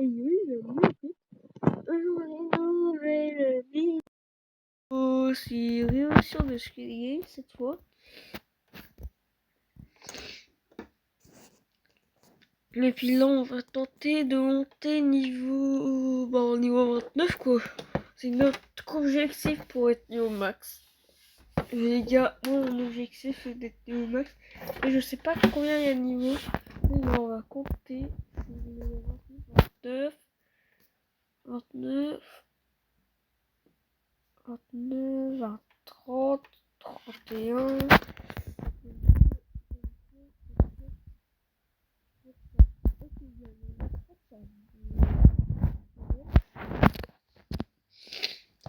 Et oui, aujourd'hui, nouvelle vidéo, c'est révolution de Squid Game cette fois. Et puis là, on va tenter de monter niveau 29 quoi. C'est notre objectif pour être niveau max. Les gars, mon objectif est d'être niveau max. Et je sais pas combien il y a de niveaux. Mais on va compter. 29, 29, 29, 20, 30, 31.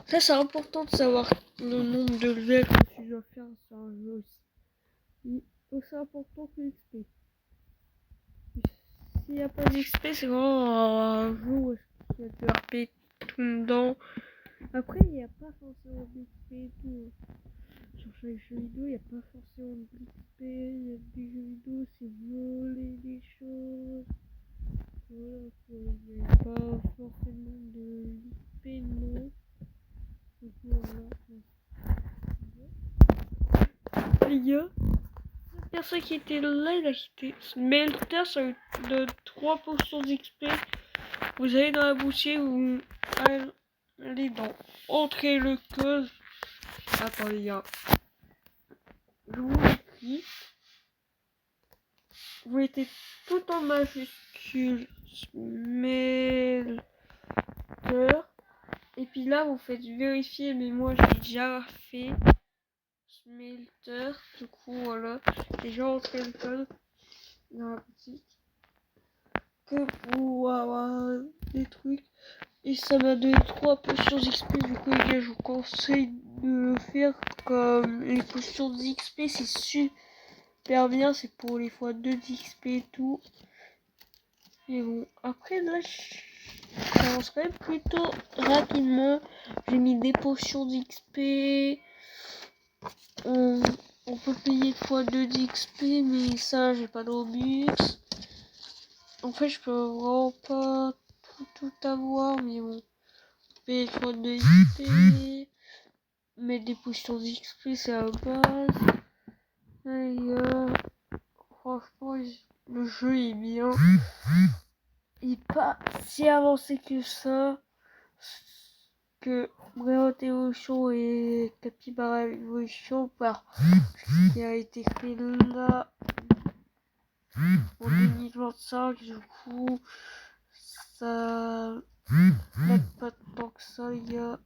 Ça, c'est important de savoir le nombre de levels que tu dois faire sur un jeu aussi. C'est important que l'XP. S'il n'y a pas d'XP, c'est vraiment un jeu où tu vas te RP tout dedans. Après, il n'y a pas forcément d'XP et tout. Sur chaque jeu vidéo, il n'y a pas forcément d'XP. Il y a des jeux vidéo, c'est voler des choses. Voilà, il n'y a pas forcément de l'XP, non. Voilà. Les gars, la personne qui était là, il a quitté. Smelter, ça vous donne 3% d'XP. Vous allez dans la boutique, vous allez dans entrer le code. Attends les gars. Je vous écris. Vous mettez tout en majuscule Smelter. Et puis là, vous faites vérifier, mais moi j'ai déjà fait Smelter. Du coup, voilà. Déjà entré le code dans la boutique. Que pour avoir des trucs. Et ça m'a donné 3 potions d'XP. Du coup, les gars, je vous conseille de le faire comme les potions d'XP. C'est super bien. C'est pour les x2 d'XP et tout. Et bon, après là, j'avancerai plutôt rapidement. J'ai mis des potions d'XP. On peut payer x2 d'XP, mais ça, j'ai pas de Robux. En fait, je peux vraiment pas tout avoir, mais bon. Payer x2 XP. Mettre des potions d'XP, c'est à la base. Et, franchement, le jeu est bien. Il est pas si avancé que ça. Que Breath Evolution et Capybara Evolution par ce qui a été fait là en 2025. Du coup, ça n'aide pas tant que ça, les gars.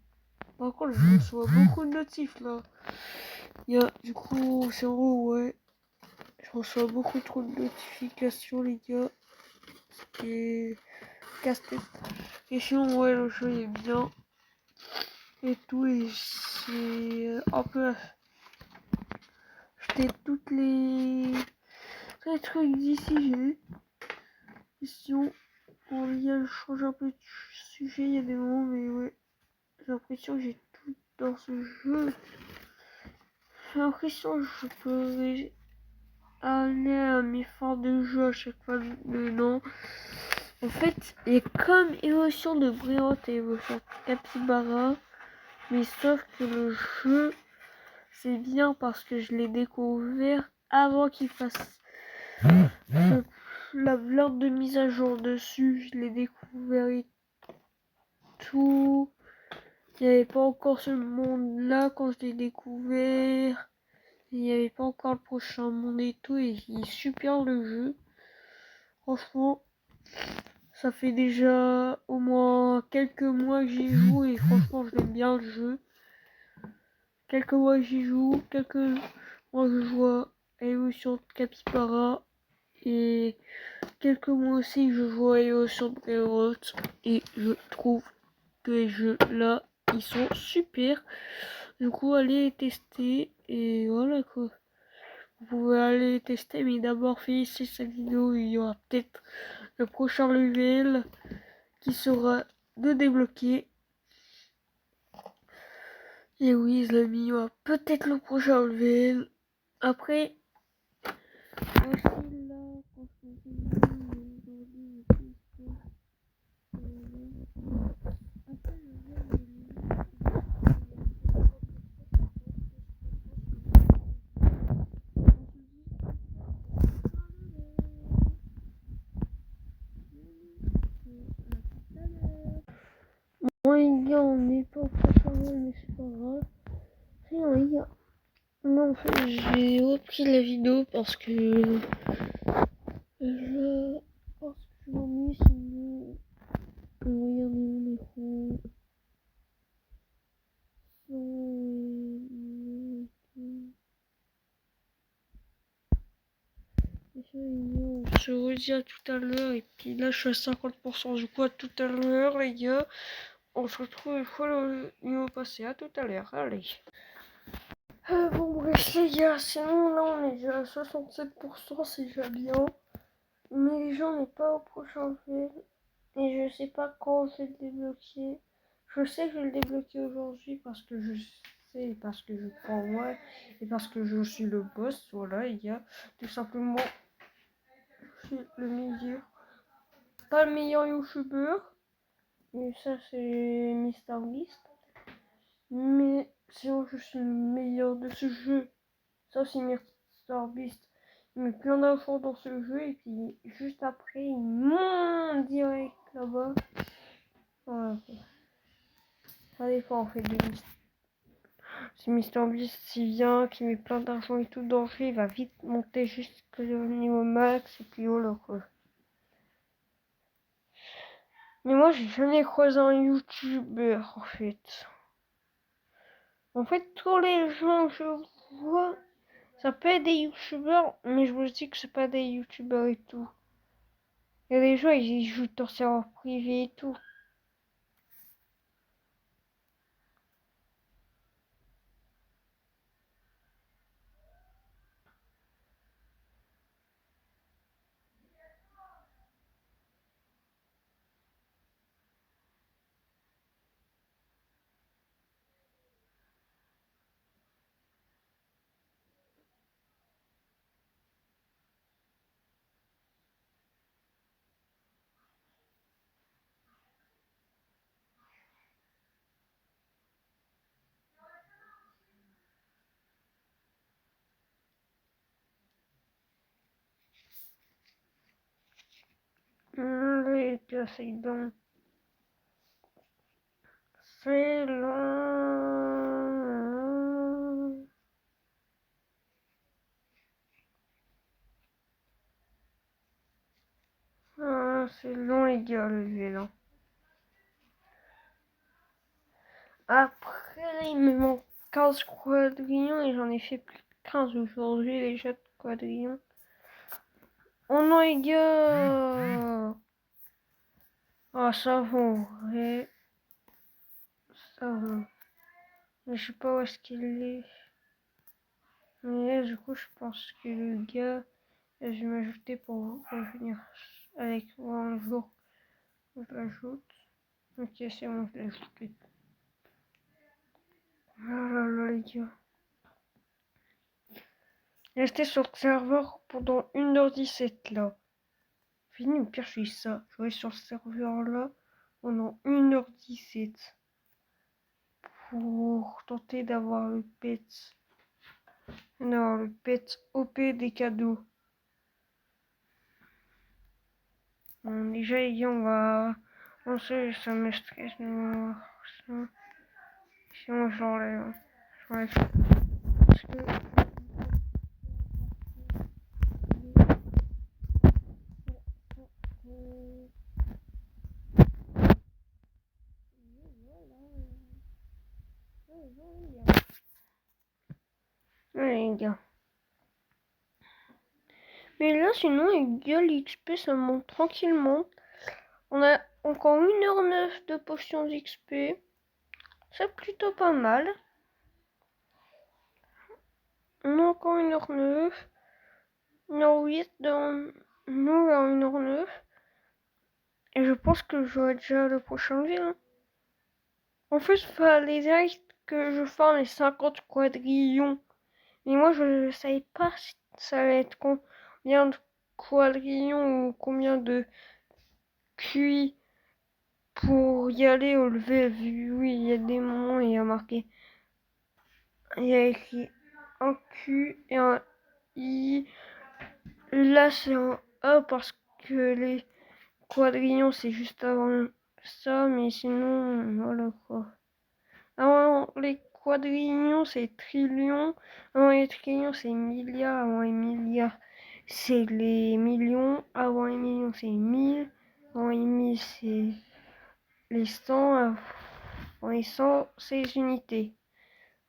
Par contre, je reçois beaucoup de notifs là. Du coup, c'est gros, ouais. Je reçois beaucoup trop de notifications, les gars. Et casse-tête. Et sinon, ouais, le jeu est bien. Et tout, et c'est un peu acheter tous les trucs d'ici. J'ai eu question. Bon, les gars, je change un peu de sujet, il y a des moments, mais ouais, j'ai l'impression que j'ai tout dans ce jeu. J'ai l'impression que je peux aller à mes fins de jeu à chaque fois dedans. En fait, il y a comme émotion de Breath et émotion de Capybara, mais sauf que le jeu, c'est bien parce que je l'ai découvert avant qu'il fasse la blinde de mise à jour dessus. Je l'ai découvert et tout. Il n'y avait pas encore ce monde là quand je l'ai découvert. Il n'y avait pas encore le prochain monde et tout. Et il est super le jeu. Franchement, ça fait déjà au moins quelques mois que j'y joue et franchement je l'aime bien le jeu. Quelques mois que j'y joue, quelques mois que je joue à Evolution de Capybara et quelques mois aussi que je joue à Evolution de Breath et je trouve que les jeux là ils sont super. Du coup allez les tester et voilà quoi. Vous pouvez aller les tester mais d'abord finissez cette vidéo, il y aura peut-être le prochain level qui sera de débloquer. Et oui, les amis, il y aura peut-être le prochain level. Après, aussi là, quand je les gars, on n'est pas au prochain vol, mais c'est pas grave. Rien, les gars. Non, en fait, j'ai repris la vidéo parce que je m'ennuie sinon. Regardez mon écran. On se redit à tout à l'heure. Et puis là, je suis à 50% du coup à tout à l'heure, les gars. On se retrouve une fois le niveau passé. À tout à l'heure. Allez. Bon, bref, les gars. Sinon, là, on est déjà à 67%. C'est déjà bien. Mais les gens n'est pas au prochain film. Et je sais pas quand je vais le débloquer. Je sais que je vais le débloquer aujourd'hui parce que je sais, parce que je crois en moi et parce que je suis le boss. Voilà, il y a tout simplement, je suis le meilleur. Pas le meilleur youtubeur, mais ça c'est MrBeast. Mais sinon, je suis le meilleur de ce jeu. Ça aussi, MrBeast. Il met plein d'infos dans ce jeu et puis juste après, il monte direct là-bas. Voilà. Ça dépend en fait de Mister. Si MrBeast s'il vient, qui met plein d'argent et tout dans le jeu, il va vite monter jusqu'au niveau max et puis voilà quoi. Mais moi j'ai jamais croisé un youtubeur en fait. En fait tous les gens que je vois, ça peut être des youtubeurs, mais je vous dis que c'est pas des youtubeurs et tout. Il y a des gens ils jouent dans serveur privé et tout. Les gars, c'est long. C'est long. Ah, c'est long les gars le vélo. Après, il me manque 15 quadrillons et j'en ai fait plus de 15 aujourd'hui déjà de quadrillons. Oh non les gars. Ah ça va en vrai. Ça va. Mais je sais pas où est-ce qu'il est. Mais là, du coup je pense que le gars, je vais m'ajouter pour revenir avec moi un jour. Je l'ajoute. Ok, c'est bon, je l'ai ajouté. Oh là là les gars. Rester sur le serveur pendant 1h17 là. Fini, au pire, je fais ça. Je vais sur ce serveur là pendant 1h17 pour tenter d'avoir le pet. Non, le pet OP des cadeaux. Bon, déjà, les gars, on va lancer, ça me stresse. Sinon, j'enlève. J'enlève. Parce que ouais, les gars. Mais là, sinon, les gars, l'XP, ça monte tranquillement. On a encore 1h09 de potions d'XP. C'est plutôt pas mal. On a encore 1h09. 1h08 dans nous à 1h09. Et je pense que j'aurai déjà le prochain ville. Hein. En fait, il fallait direct que je fasse les 50 quadrillons. Mais moi, je savais pas si ça allait être combien de quadrillons ou combien de QI pour y aller au level. Oui, il y a des moments, il y a marqué. Il y a écrit un Q et un I. Là, c'est un A parce que les quadrillons, c'est juste avant ça, mais sinon, voilà quoi. Avant les quadrillions, c'est trillions. Avant les trillions, c'est milliards. Avant les milliards, c'est les millions. Avant les millions, c'est 1000. Avant les 1000, c'est les 100. Avant les 100, c'est les unités.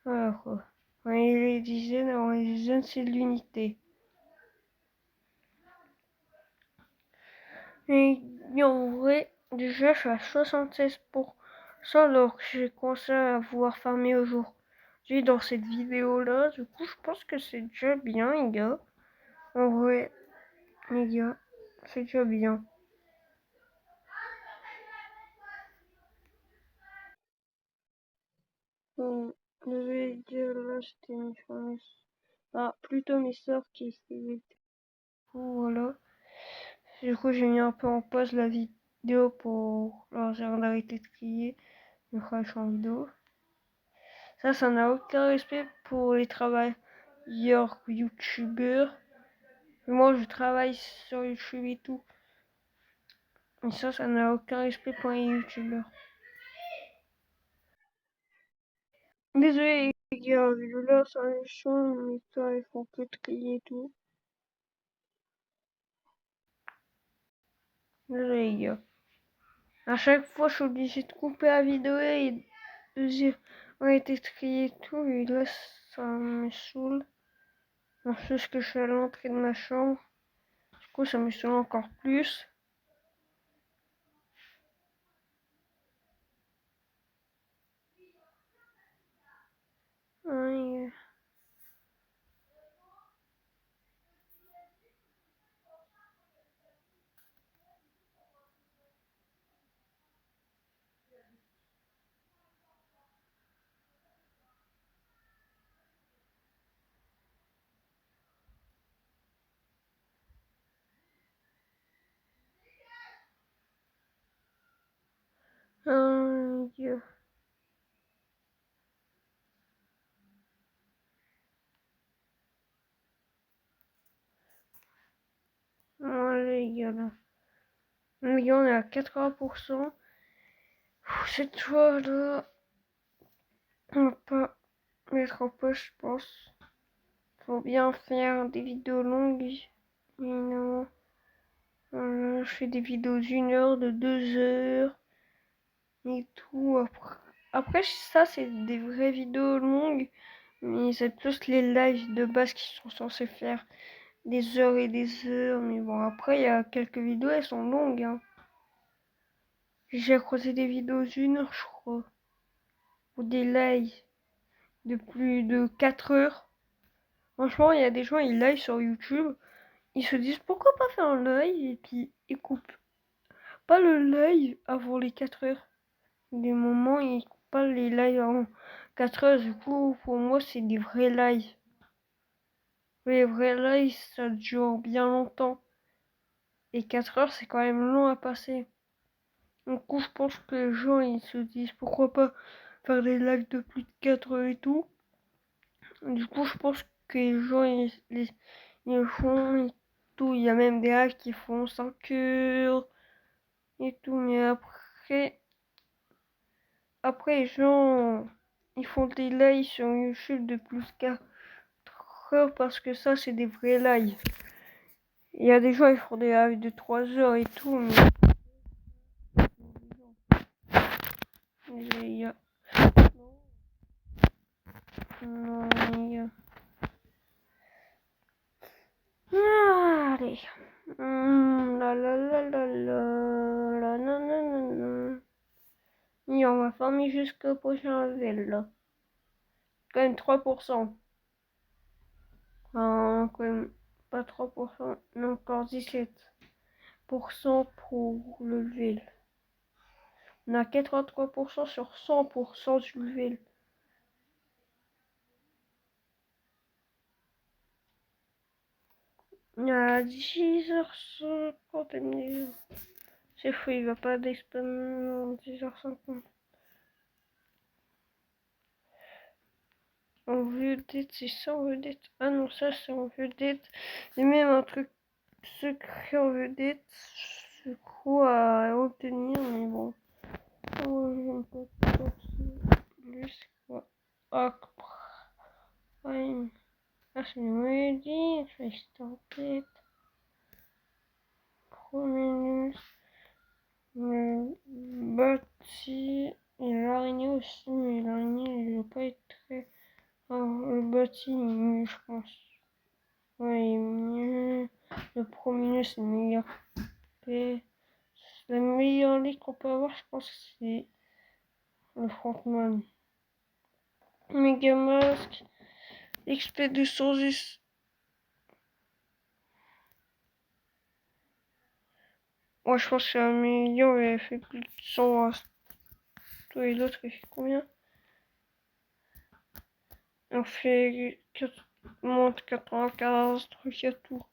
Voilà quoi. Avant les dizaines, c'est l'unité. Et en vrai, déjà, je suis à 76% alors que j'ai commencé à vouloir farmer aujourd'hui dans cette vidéo-là. Du coup, je pense que c'est déjà bien, les gars. En vrai, les gars, c'est déjà bien. Bon, désolé, les gars, là, c'était plutôt mes soeurs qui essayaient. Du coup, voilà. Du coup, j'ai mis un peu en pause la vidéo pour leur dire d'arrêter de crier. Je ferai en vidéo. Ça n'a aucun respect pour les travailleurs youtubeurs. Moi, je travaille sur YouTube et tout. Et ça n'a aucun respect pour les youtubeurs. Désolé les gars, là, ça me chaud, mais ça, ils font que trier et tout. Désolé les gars. À chaque fois, je suis obligé de couper la vidéo et de dire on a été trié et tout. Et là, ça me saoule. C'est ce que je suis à l'entrée de ma chambre. Du coup, ça me saoule encore plus. Ouais. Dieu. Les gars, là. Les gars, on est à 80%. Cette fois-là, on va pas mettre en poche, je pense. Faut bien faire des vidéos longues. Évidemment. Voilà, je fais des vidéos d'1 heure, de 2 heures. Et tout. Après ça, c'est des vraies vidéos longues. Mais c'est plus les lives de base qui sont censés faire des heures et des heures. Mais bon, après, il y a quelques vidéos, elles sont longues. Hein. J'ai croisé des vidéos d'1 heure, je crois. Ou des lives de plus de 4 heures. Franchement, il y a des gens, ils live sur YouTube. Ils se disent pourquoi pas faire un live et puis ils coupent pas le live avant les 4 heures. Des moments, ils coupent pas les lives avant 4 heures. Du coup, pour moi, c'est des vrais lives. Les vrais lives, ça dure bien longtemps. Et 4 heures, c'est quand même long à passer. Du coup, je pense que les gens, ils se disent pourquoi pas faire des lives de plus de 4 heures et tout. Du coup, je pense que les gens, ils le font et tout. Il y a même des lives qui font 5 heures et tout. Mais après les gens, ils font des lives sur YouTube de plus qu'à 4 heures parce que ça, c'est des vrais lives. Il y a des gens, ils font des lives de 3 heures et tout. Mais il y a... Non, il y a... Allez. La la la la la la la la la la. Et on va farmer jusqu'au prochain level là. Quand même 3%. Enfin, quand même pas 3%, non, encore 17% pour le level. On a 83% sur 100% du level. On a 10h50. C'est fou, il va pas d'expérience 10h50. En vedette, c'est ça en vedette. Ah non, ça c'est en vedette. Et même un truc secret en vedette, je crois à obtenir, mais bon. plus quoi. Prime. Ah, c'est ready. Je vais starter. Premier le bâti et l'araignée aussi, mais l'araignée ne va pas être très. Alors, le bâti il est mieux, je pense. Ouais, il est mieux. Le premier c'est le meilleur. Et la meilleure ligue qu'on peut avoir, je pense que c'est le frontman. Megamask, XP 210. Ouais, je pense que c'est la meilleure, elle fait plus de 100 à toi et l'autre, il fait combien? On fait moins de 95 trucs à tout.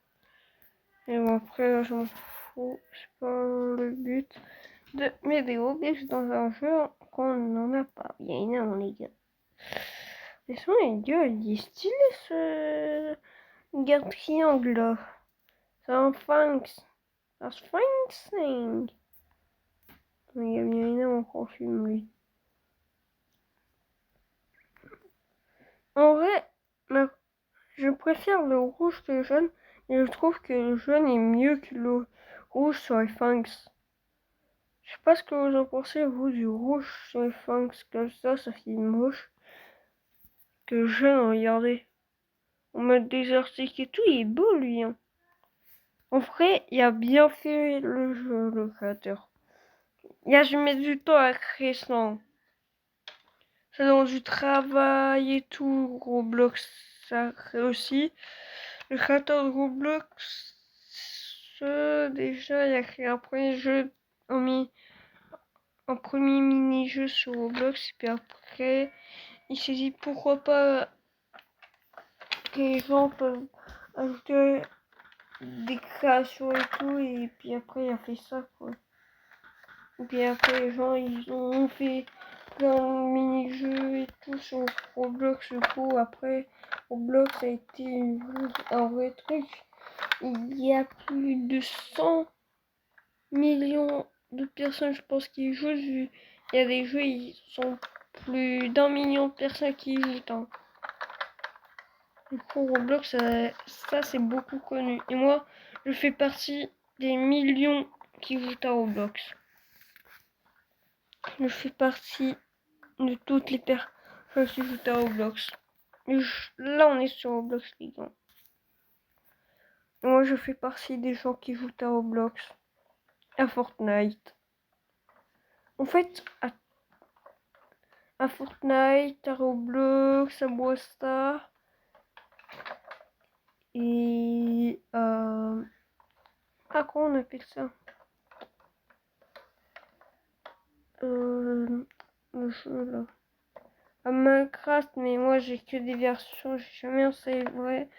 Et bon, après, là, je m'en fous, c'est pas le but de mettre des objets dans un jeu qu'on n'en a pas. Il y a énormément, les gars. Mais sinon, les gars, il est stylé ce garde triangle là. C'est un Sphinx. Un Sphinx thing. Il y a bien énormément qu'on filme lui. En vrai, je préfère le rouge que le jaune. Et je trouve que le jaune est mieux que le rouge sur les Sphinx. Je sais pas ce que vous en pensez, vous, du rouge sur les Sphinx comme ça fait moche. Que le jaune, regardez. En mode désertique et tout, il est beau lui. Hein. En vrai, il a bien fait le jeu, le créateur. Il a je mets du temps à créer ça. Ça demande du travail et tout. Roblox, ça crée aussi. Le créateur de Roblox, déjà, il a créé un premier jeu, un premier mini-jeu sur Roblox. Et puis après, il s'est dit pourquoi pas que les gens peuvent ajouter des créations et tout. Et puis après, il a fait ça, quoi. Et puis après, les gens, ils ont fait plein de mini-jeux et tout sur Roblox. Du coup, après, Roblox a été un vrai truc. Il y a plus de 100 millions de personnes, je pense, qui jouent. Il y a des jeux, ils sont plus d'1 million de personnes qui y jouent. Hein. Du coup, Roblox, ça c'est beaucoup connu. Et moi, je fais partie des millions qui jouent à Roblox. Je fais partie de toutes les personnes qui jouent à Roblox. Là, on est sur Roblox, les gars. Moi, je fais partie des gens qui jouent à Roblox, à Fortnite. En fait, à Fortnite, à Roblox, à Brawl Stars et à quoi on appelle ça? Le jeu là. À Minecraft, mais moi j'ai que des versions, j'ai jamais c'est vrai.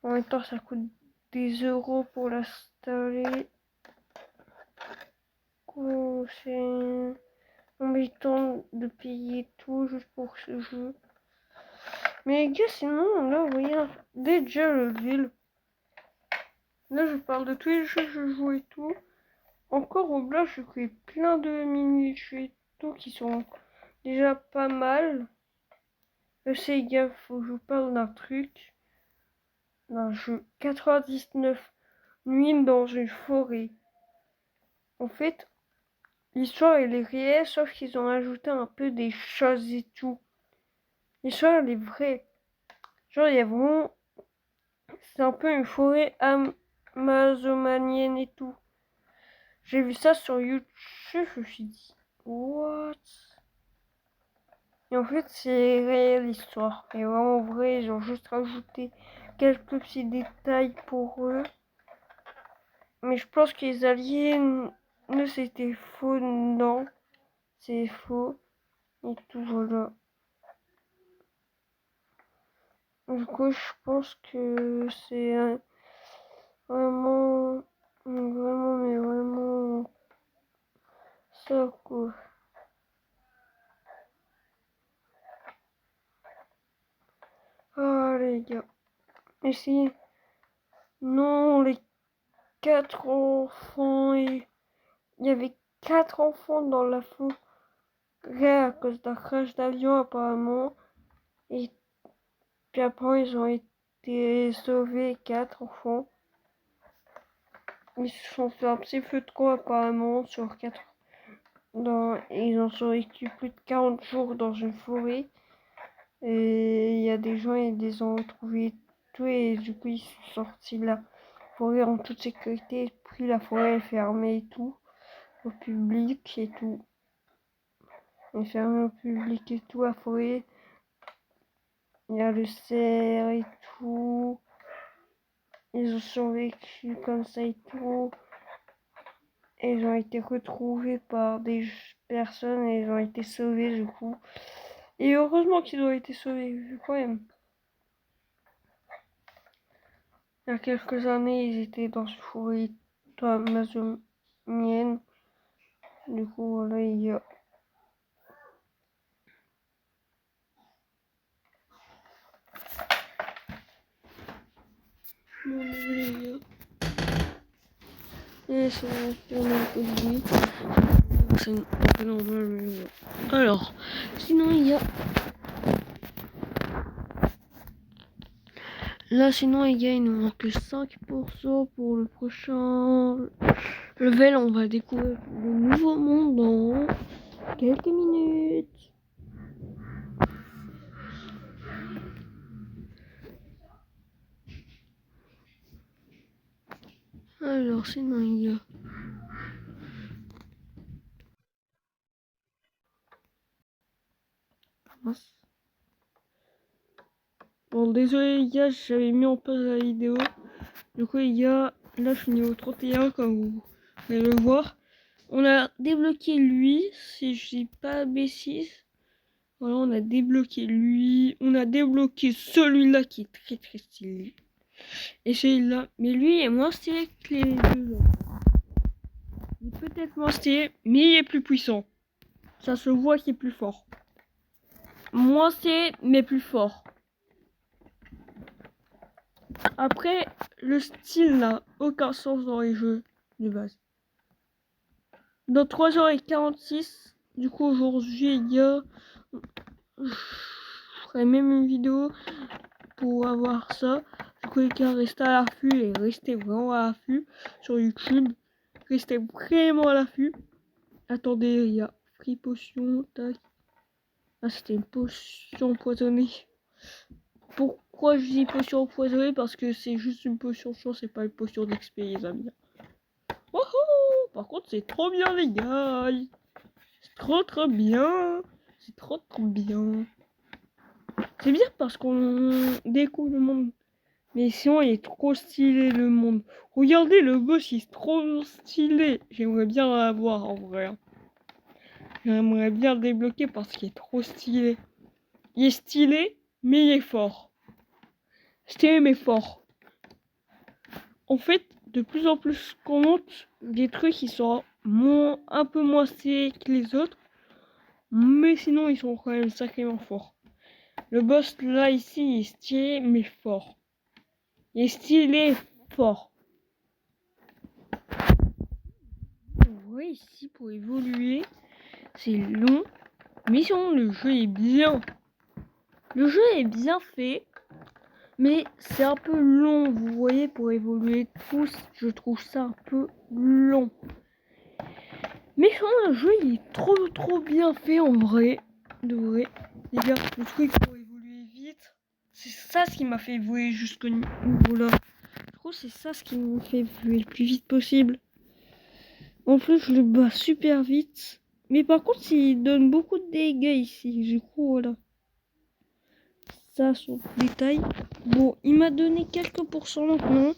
En même temps, ça coûte des euros pour l'installer. C'est embêtant de payer tout juste pour ce jeu. Mais les gars, sinon, là, vous voyez, déjà le ville. Là, je parle de tous les jeux que je joue et tout. Encore au blog, je fais plein de mini-jeux et tout qui sont déjà pas mal. Les gars, faut que je vous parle d'un truc. D'un jeu 99 nuits dans une forêt. En fait, l'histoire elle est réelle, sauf qu'ils ont ajouté un peu des choses et tout. L'histoire elle est vraie. Genre, il y a vraiment. C'est un peu une forêt amazonienne et tout. J'ai vu ça sur YouTube, je me suis dit, what? Et en fait, c'est réel l'histoire. Et vraiment vrai, ils ont juste rajouté quelques petits détails pour eux. Mais je pense que les aliens, c'était faux, non. C'est faux. Et tout, voilà. Du coup, je pense que c'est vraiment, mais vraiment ça, quoi. Ah, les gars. Et si, non, les 4 enfants, et il y avait 4 enfants dans la forêt. à cause d'un crash d'avion apparemment. Et puis après, ils ont été sauvés, 4 enfants. Ils se sont fait un petit feu de camp apparemment sur 4. Ils ont survécu plus de 40 jours dans une forêt. Et il y a des gens, ils les ont retrouvés tout et du coup ils sont sortis de la forêt en toute sécurité. Puis la forêt est fermée et tout, au public et tout. Elle est fermée au public et tout, la forêt. Il y a le cerf et tout. Ils ont survécu comme ça et tout. Et ils ont été retrouvés par des personnes et ils ont été sauvés du coup. Et heureusement qu'ils ont été sauvés, vu quand même. Il y a quelques années, ils étaient dans une forêt amazonienne. Du coup, voilà, il y a... Bon, désolé, les gars. Et ça va faire un peu de bruit. C'est un peu normal, mais bon. Alors, sinon, il y a... Là, sinon, les gars, il nous manque 5% pour le prochain level. On va découvrir le nouveau monde dans quelques minutes. Alors, sinon, les gars. Bon, désolé, les gars, j'avais mis en pause la vidéo. Du coup, les gars, là, je suis niveau 31, comme vous pouvez le voir. On a débloqué lui, si je dis pas B6. Voilà, on a débloqué lui. On a débloqué celui-là qui est très très stylé. Et celui-là. Mais lui est moins stylé que les deux autres. Il est peut-être moins stylé, mais il est plus puissant. Ça se voit qu'il est plus fort. Moins stylé, mais plus fort. Après, le style n'a aucun sens dans les jeux de base. Dans 3h46, du coup aujourd'hui il y a... Je ferai même une vidéo pour avoir ça. Du coup les gars, restez à l'affût et restez vraiment à l'affût sur YouTube. Restez vraiment à l'affût. Attendez, il y a Free Potion, tac. Ah, c'était une potion empoisonnée. Pourquoi je dis potion empoisonnée? Parce que c'est juste une potion chance, c'est pas une potion d'XP les amis. Wouhou! Par contre c'est trop bien les gars. C'est trop bien. C'est trop bien. C'est bien parce qu'on découvre le monde. Mais sinon, il est trop stylé le monde. Regardez le boss, il est trop stylé. J'aimerais bien l'avoir en vrai. J'aimerais bien le débloquer parce qu'il est trop stylé. Il est stylé, mais il est fort. Stylé, mais fort. En fait, de plus en plus qu'on monte des trucs qui sont un peu moins stylés que les autres. Mais sinon, ils sont quand même sacrément forts. Le boss là, ici, il est stylé, mais fort. Il est stylé, fort. Ouais, ici, pour évoluer, c'est long. Mais sinon, le jeu est bien. Le jeu est bien fait. Mais c'est un peu long, vous voyez, pour évoluer tous. Je trouve ça un peu long. Mais sinon, le jeu, il est trop bien fait en vrai. De vrai. Les gars, le truc pour évoluer vite, c'est ça ce qui m'a fait évoluer jusqu'au niveau là. Je trouve que c'est ça ce qui m'a fait évoluer le plus vite possible. En plus, je le bats super vite. Mais par contre, il donne beaucoup de dégâts ici. Du coup, voilà. Ça, son détail. Bon, il m'a donné quelques pourcents maintenant.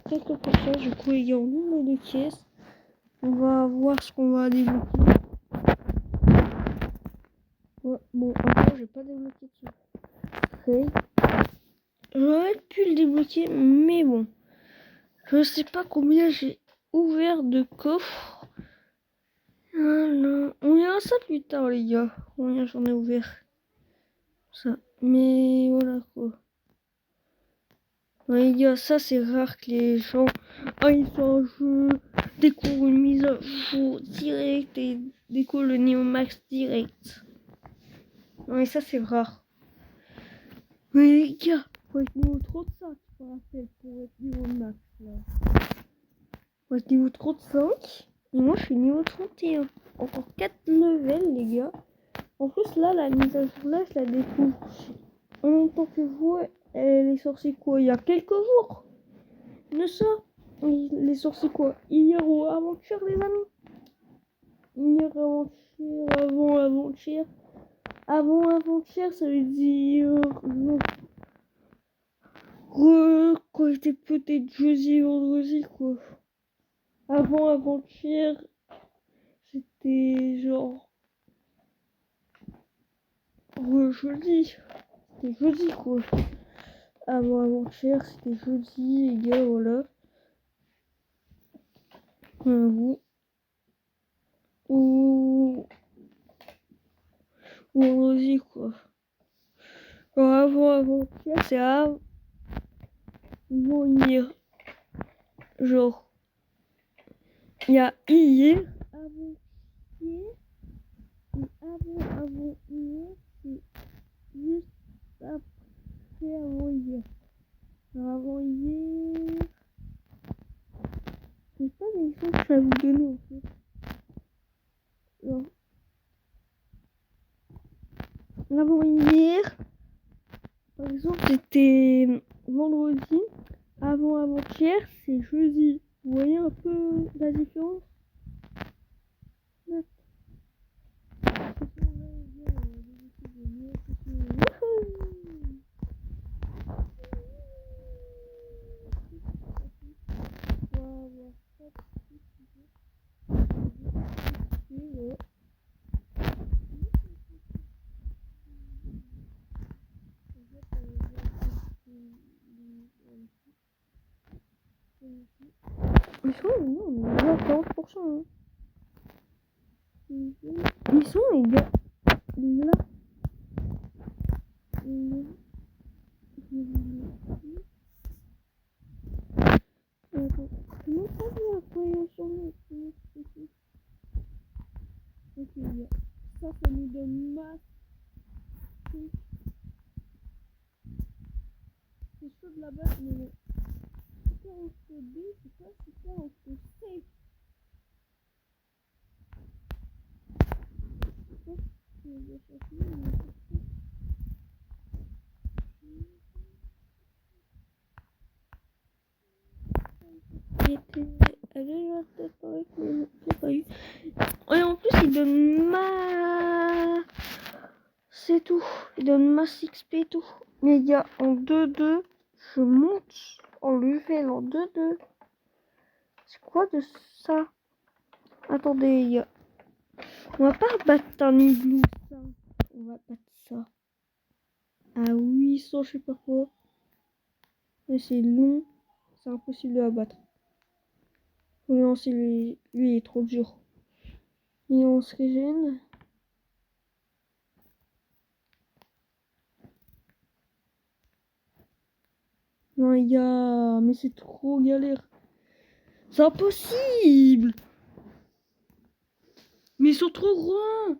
Quelques pourcents. Du coup, il y a une nombre de caisses. On va voir ce qu'on va débloquer. Ouais, bon, encore, j'ai pas débloqué dessus. J'aurais pu le débloquer, mais bon. Je sais pas combien j'ai ouvert de coffres. Voilà. On verra ça plus tard, les gars. Combien j'en ai ouvert. Ça. Mais voilà quoi. Ouais, les gars, ça c'est rare que les gens, ils font un jeu, découvrent une mise à jour direct et découvrent le niveau max direct. Ouais, ça c'est rare. Mais les gars, faut être niveau 35, je me rappelle, pour être niveau max là. Faut être niveau 35, et moi je suis niveau 31. Encore 4 levels, les gars. En plus, là, la mise à jour là, je la découvre en même temps que vous. Elle est sortie quoi, il y a quelques jours de ça. Elle est sortie quoi, hier ou avant-hier, les amis. Hier, avant-hier, avant-hier. Avant-hier, ça veut dire non. Quand j'étais peut-être jeudi, vendredi, quoi. Avant-hier, c'était genre jeudi. C'était jeudi, quoi. Avant-hier, c'était jeudi, les gars, voilà. Ou vendredi, quoi. Alors, avant-hier, c'est avant hier. Genre, il y a hier, avant-hier, et avant-hier, c'est juste après avant-hier. Avant-hier, c'est pas l'exemple que je vais vous donner en fait. Non. Avant-hier, par exemple, c'était vendredi. Avant-hier, c'est jeudi. Vous voyez un peu la différence? Ils sont où? On est à 40%. Hein. Ils sont les gars là. Comment ça vient à quoi ils sont là? Ok, ça nous donne masse. C'est chaud de la base, mais super info B, c'est quoi super info C? Et en plus, il donne ma... C'est tout. Il donne masse XP et tout. Mais il y a en 2-2, je monte en level en 2-2. C'est quoi de ça? Attendez, il y a... On va pas battre un igloo, ça. On va battre ça. À 800, je sais pas quoi. Mais c'est long. C'est impossible de la battre. Faut lui lancer lui, il est trop dur. Et on se régène. Non les gars, mais c'est trop galère. C'est impossible. Mais ils sont trop grands.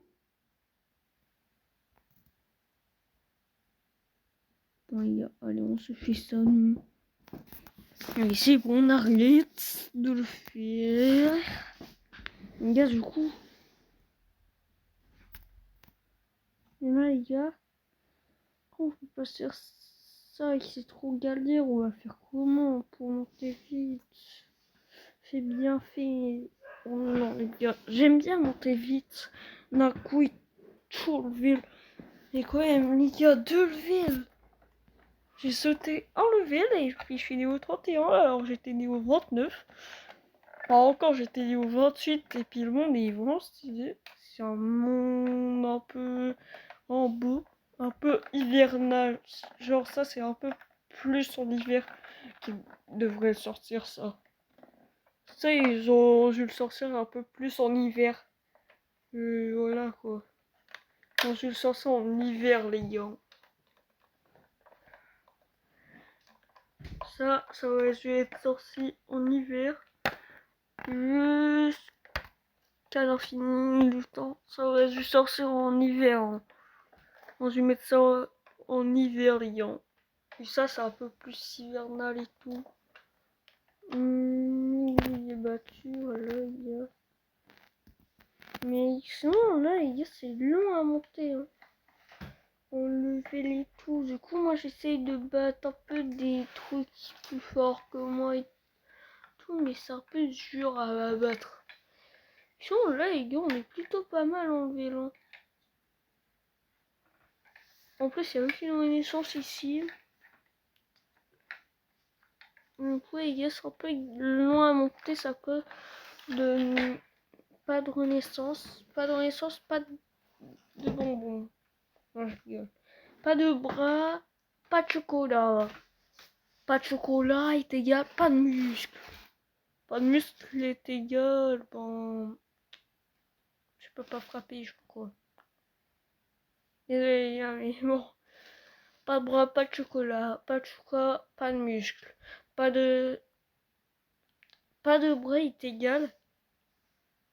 Bon les gars, allez on se fait ça nous. Allez c'est bon, on arrête de le faire. Les gars du coup. Et là les gars, quand on peut pas faire ça et que c'est trop galère, on va faire comment pour monter vite? C'est bien fait. Oh non les gars, j'aime bien monter vite. D'un coup, il toujours level. Et quand même, il y a 2 levels. J'ai sauté un level et puis je suis niveau 31 alors j'étais niveau 29. Enfin, encore j'étais niveau 28 et puis le monde est vraiment stylé. C'est un monde un peu en beau, un peu hivernal. Genre ça c'est un peu plus en hiver qui devrait sortir ça. Ça ils ont dû le sortir un peu plus en hiver. Voilà quoi. Ils ont dû le sortir en hiver les gars. Ça aurait dû être sorti en hiver. Jusqu'à l'infini du temps. Ça aurait dû sortir en hiver. Hein. On a dû mettre ça en hiver, les gars. Et ça, c'est un peu plus hivernal et tout. Il est battu, voilà, les gars. Mais sinon, là, les gars, c'est long à monter. Hein. On le fait les tout. Du coup, moi, j'essaye de battre un peu des trucs plus forts que moi et tout. Mais c'est un peu dur à battre. Sinon, là, les gars, on est plutôt pas mal en vélo. En plus, il y a aussi une renaissance ici. Donc, ouais, les gars, c'est un peu long à monter. Ça peut de... Pas de renaissance. Pas de renaissance, pas de bonbons. Non, je rigole. Pas de bras, pas de chocolat. Pas de chocolat est égal, pas de muscle. Pas de muscle est égal, bon... Je peux pas frapper, je crois. Désolé, mais bon. Pas de bras, pas de chocolat, pas de muscle. Pas de... Pas de bras est égal.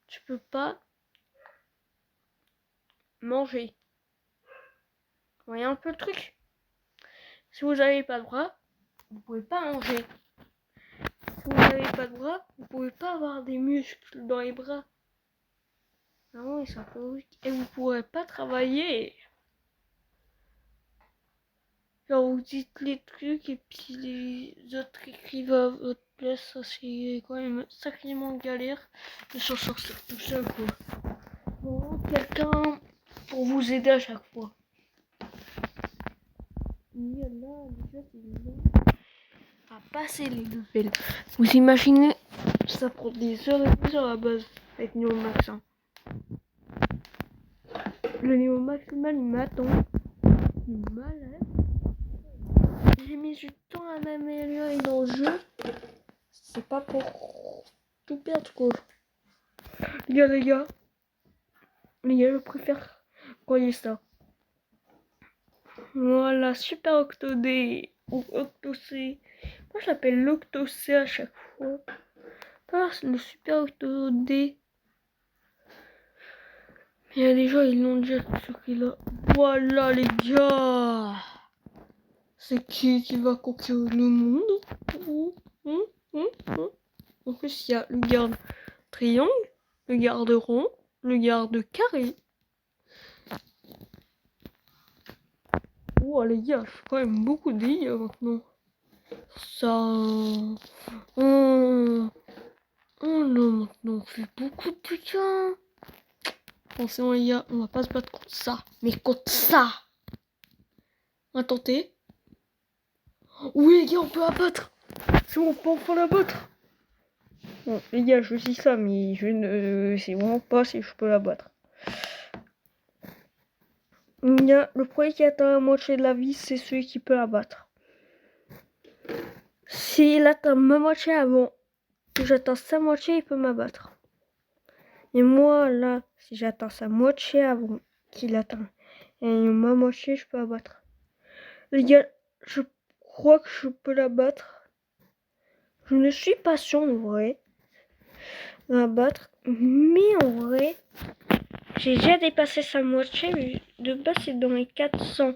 Tu peux pas manger. Vous voyez un peu le truc? Si vous avez pas de bras, vous pouvez pas manger. Si vous n'avez pas de bras, vous pouvez pas avoir des muscles dans les bras. Ah oui, c'est un peu logique. Et vous pourrez pas travailler. Genre vous dites les trucs et puis les autres écrivent à votre place. Ça c'est quand même sacrément galère de s'en sortir tout seul quoi. Bon, quelqu'un pour vous aider à chaque fois. Il y a là déjà c'est long à passer les levels. Vous imaginez, ça prend des heures et des heures à base avec Néo Max. Hein. Le Néo Maximal il m'attend. Malade. J'ai mis du temps à m'améliorer dans le jeu. C'est pas pour tout perdre quoi. Les gars, je préfère croyez ça. Voilà, Super Octodé ou Octocé. Moi je l'appelle l'Octocé à chaque fois. Parce le Super Octodé. Il y a des gens ils l'ont déjà sur qui là. Voilà les gars. C'est qui va conquérir le monde? En plus il y a le garde triangle, le garde rond, le garde carré. Oh les gars, je fais quand même beaucoup de dégâts maintenant. Ça... Oh non, maintenant on fait beaucoup de dégâts. Attention les gars, on va pas se battre contre ça. Mais contre ça. On va tenter. Oui les gars, on peut abattre. C'est bon, on peut enfin l'abattre. Bon les gars, je dis ça, mais je ne sais vraiment pas si je peux l'abattre. Il y a le premier qui atteint la moitié de la vie, c'est celui qui peut l'abattre. S'il atteint ma moitié avant que j'atteins sa moitié, il peut m'abattre. Et moi, là, si j'atteins sa moitié avant qu'il atteint ma moitié, je peux abattre. Les gars, je crois que je peux l'abattre. Je ne suis pas sûr en vrai d'abattre. Mais en vrai, j'ai déjà dépassé sa moitié. Mais de base, c'est dans les 400.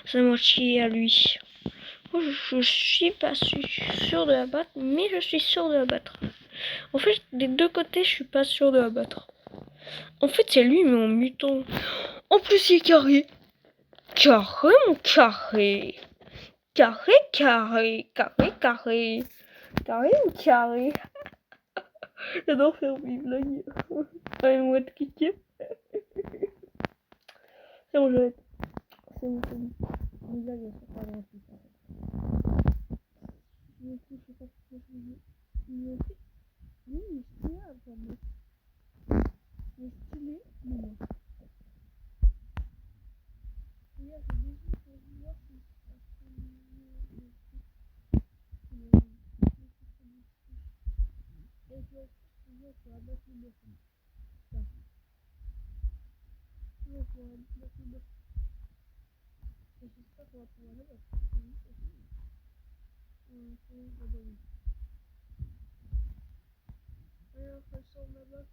Sa moitié à lui. Moi, je suis pas sûr de l'abattre, mais je suis sûr de l'abattre. En fait, des deux côtés, je suis pas sûr de l'abattre. En fait, c'est lui, mais en mutant. En plus, il est carré. Carré, mon carré. Carré, carré, carré, carré. Carré ou carré? J'adore faire mes blagues. Allez, moi de cliquer. C'est bon, j'arrête. C'est bon, c'est bon. Mes blagues, elles sont pas grand chose. Du coup, je sais pas ce que je veux dire. Mais oui, il est stylé à voir. Il est stylé, mais non. Regarde, j'ai des yeux pour voir si ça et je vais pour abattre le boss. Ça. Je vais pour abattre le boss. Et j'espère qu'on va pouvoir l'abattre. Alors, ça sort ma bague.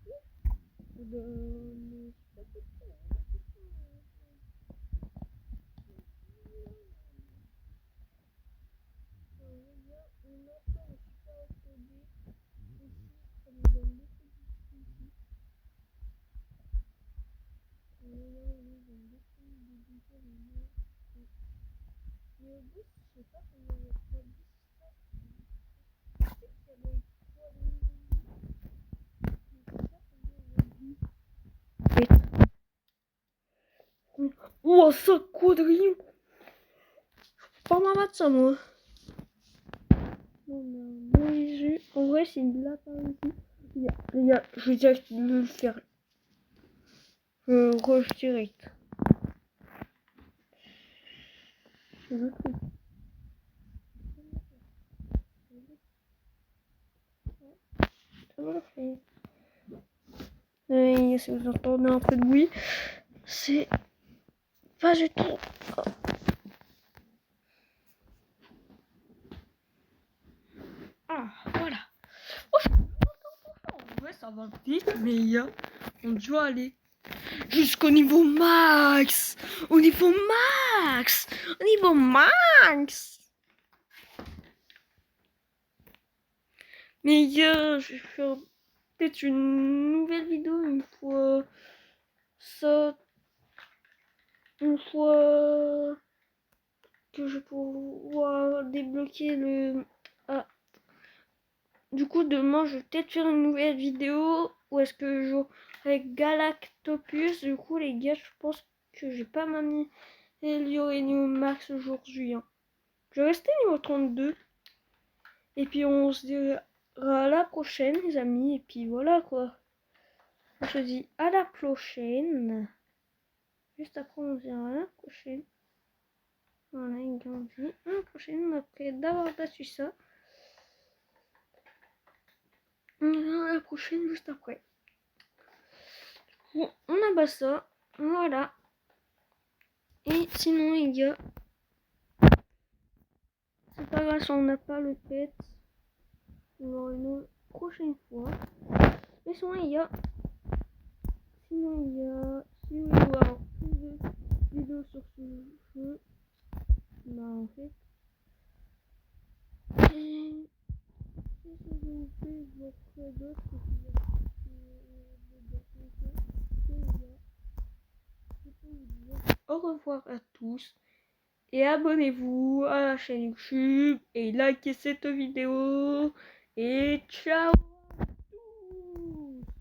Oh, ça quadrillon! Pas ma battre ça, moi. En vrai, c'est une blague ici. Les gars, je vais direct le faire. Je rush direct. C'est le truc. Ça va le faire. Et si vous entendez un peu de bruit, c'est pas du tout. Ah, voilà. Oh, en vrai, ça va vite, mais on doit aller jusqu'au niveau max. Au niveau max. Au niveau max. Mais je vais faire peut-être une nouvelle vidéo une fois ça. Une fois que je vais pouvoir débloquer le... Ah. Du coup, demain, je vais peut-être faire une nouvelle vidéo. Où est-ce que je joue avec Galactopus. Du coup, les gars, je pense que j'ai pas m'améliorer niveau max aujourd'hui. Hein. Je vais rester niveau 32. Et puis, on se dira à la prochaine, les amis. Et puis, voilà, quoi. On se dit à la prochaine. Juste après, on se dira à la prochaine. Voilà, il grandit. À la prochaine, après d'avoir battu ça. On verra la prochaine juste après. Bon, on abat ça. Voilà. Et sinon, les gars, c'est pas grave si on n'a pas le pet. On aura une prochaine fois. Mais sinon, les gars, si vous voulez voir plus de vidéos sur ce jeu, bah en fait, et si ce jeu vous plaît, je vous ferai d'autres. Au revoir à tous et abonnez-vous à la chaîne YouTube et likez cette vidéo et ciao.